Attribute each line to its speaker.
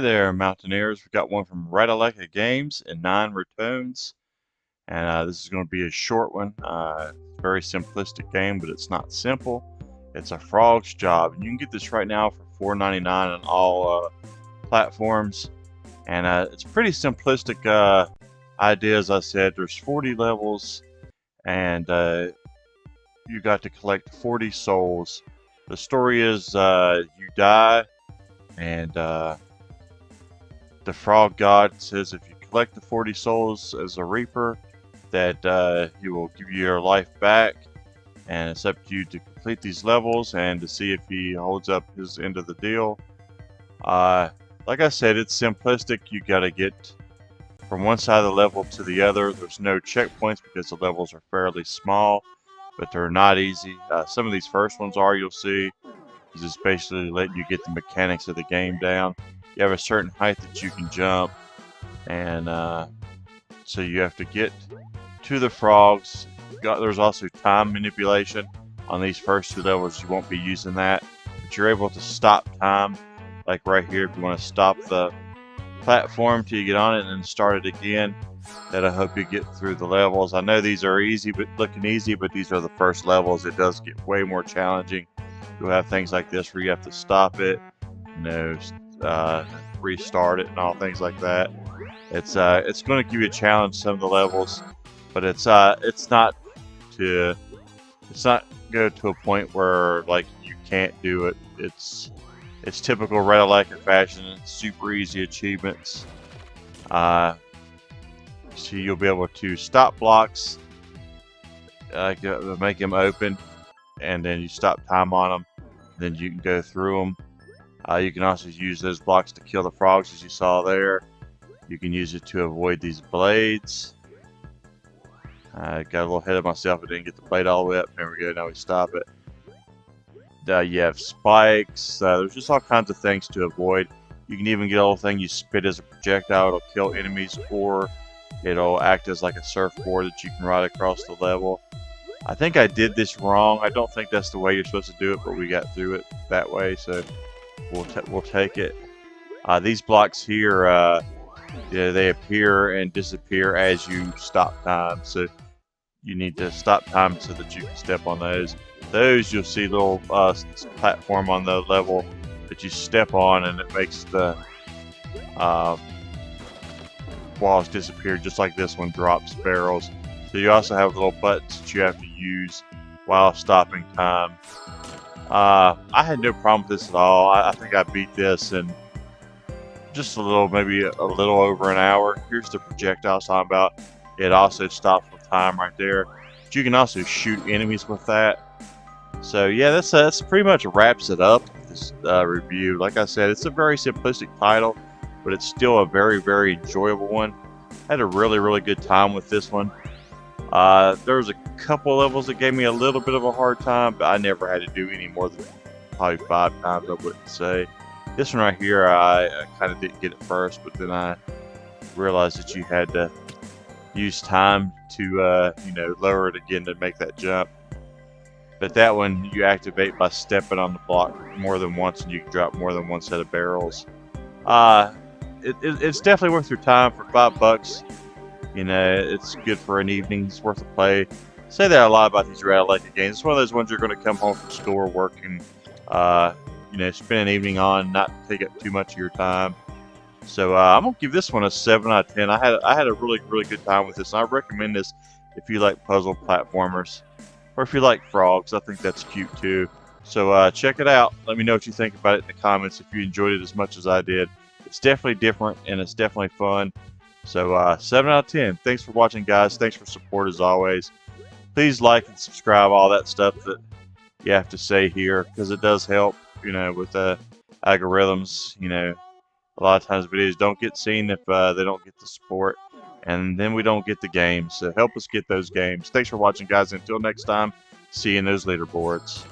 Speaker 1: there, Mountaineers. We've got one from Radaleka Games in 9 returns, and this is going to be a short one. Very simplistic game, but it's not simple. It's a Frog's Job, and you can get this right now for $4.99 on all platforms. And it's pretty simplistic idea, as I said. There's 40 levels, and you got to collect 40 souls. The story is you die, and the frog god says if you collect the 40 souls as a reaper, that he will give you your life back, and it's up to you to complete these levels and to see if he holds up his end of the deal. Like I said, it's simplistic. You gotta get from one side of the level to the other. There's no checkpoints because the levels are fairly small, but they're not easy. Some of these first ones are, you'll see. It's just basically letting you get the mechanics of the game down. You have a certain height that you can jump, and so you have to get to the frogs. There's also time manipulation on these first 2 levels. You won't be using that, but you're able to stop time, like right here. If you want to stop the platform till you get on it and then start it again, that'll help you get through the levels. I know these are easy, but looking easy, but these are the first levels. It does get way more challenging. You'll have things like this where you have to stop it, restart it, and all things like that. It's going to give you a challenge some of the levels, but it's not go to a point where like you can't do it. It's typical Radaleka fashion. It's super easy achievements. So you'll be able to stop blocks, make them open, and then you stop time on them. Then you can go through them. You can also use those blocks to kill the frogs, as you saw there. You can use it to avoid these blades. I got a little ahead of myself. I didn't get the blade all the way up. There we go. Now we stop it. You have spikes. There's just all kinds of things to avoid. You can even get a little thing you spit as a projectile. It'll kill enemies, or it'll act as like a surfboard that you can ride across the level. I think I did this wrong. I don't think that's the way you're supposed to do it, but we got through it that way, so we'll take it. These blocks here, they appear and disappear as you stop time, so you need to stop time so that you can step on those. Those, you'll see little platform on the level that you step on, and it makes the walls disappear, just like this one drops barrels. So you also have little buttons that you have to use while stopping time. I had no problem with this at all. I think I beat this in just maybe a little over an hour. Here's the projectile I was talking about. It also stops with time right there. But you can also shoot enemies with that. So yeah, that's pretty much wraps it up, this review. Like I said, it's a very simplistic title, but it's still a very, very enjoyable one. I had a really, really good time with this one. There was a couple levels that gave me a little bit of a hard time, but I never had to do any more than probably 5 times, I wouldn't say. This one right here, I kind of didn't get it first, but then I realized that you had to use time to lower it again to make that jump. But that one you activate by stepping on the block more than once, and you can drop more than one set of barrels. It's definitely worth your time for $5. It's good for an evening's worth of play. Say that a lot about these Radaleka games. It's one of those ones you're going to come home from school or work and spend an evening on, not take up too much of your time. So I'm gonna give this one a 7 out of 10. I had a really, really good time with this. I recommend this if you like puzzle platformers, or if you like frogs. I think that's cute too. So check it out. Let me know what you think about it in the comments if you enjoyed it as much as I did. It's definitely different, and it's definitely fun. So 7 out of 10. Thanks for watching, guys. Thanks for support as always. Please like and subscribe, all that stuff that you have to say here, because it does help, with the algorithms. A lot of times videos don't get seen if they don't get the support, and then we don't get the games. So help us get those games. Thanks for watching, guys. Until next time, see you in those leaderboards.